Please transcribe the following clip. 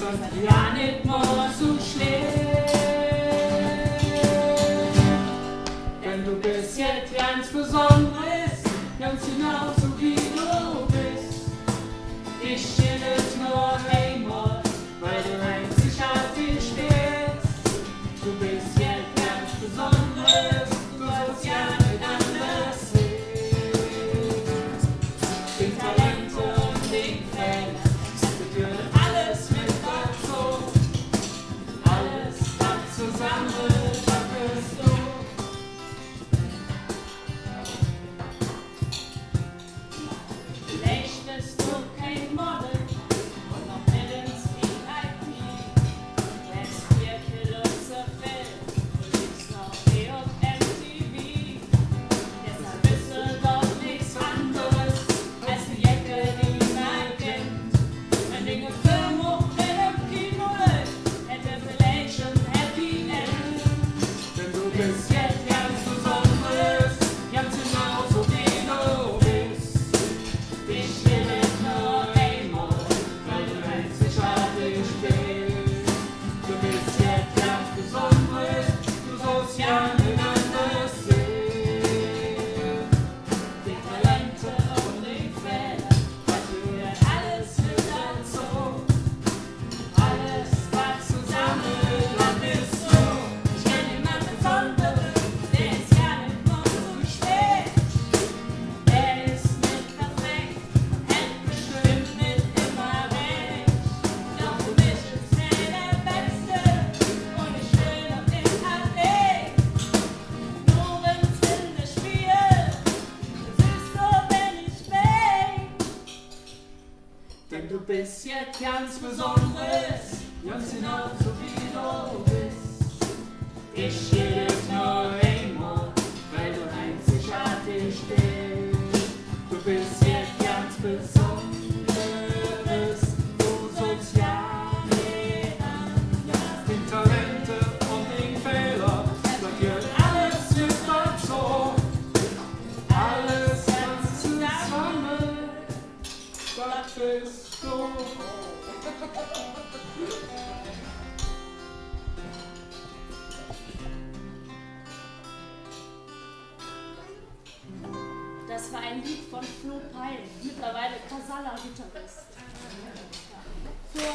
und ja nicht mehr so schlecht. Denn du bist jetzt ganz Besonderes, ganz genauso wie du bist. Ich stehe jetzt nur einmal, weil du einzigartig bist. Du bist jetzt ganz Besonderes, du sollst ja nicht anders sehen. Den Talente und den Fällen, das gehört alles mit dazu. Alles das zusammen, das bist du. Vielleicht bist du kein Model und noch nicht ins VIP. Wärst wirklich unser Film und liegst noch eh auf MTV. Deshalb bist du doch nichts anderes als eine Jacke, die niemand kennt. Wenn Dinge Film hoch in im Kino läuft, hätte vielleicht schon Happy End. Denn du bist jetzt ganz Besonderes, ganz genauso wie du bist. Ich will dich nur einmal, weil du einzigartig bist. Du bist jetzt ganz Besonderes, du sollst ja nicht anders sehen. Die Talente und die Fälle, das gehört alles mit dazu. Alles was zusammen, das bist du. Ich kenn jemand Besonderes, der ist ja nicht nur so schlecht. Er ist nicht perfekt, hält bestimmt nicht immer recht. Doch für mich ist er der Beste und ich will noch den Athlet. Nur wenn's in der Spiel, das ist so, wenn ich bin. Denn du bist jetzt ganz Besonderes, ganz genauso wie du bist. Ich will dich nur einmal, weil du einzigartig bist. Du bist jetzt ganz Besonderes, du sollst ja nicht anders. Die Talente und die Fehler, da gehört alles mit dazu. Alles ganz zusammen, das bist du. Das war ein Lied von Flo Pein, mittlerweile Casala-Gitarrist. Für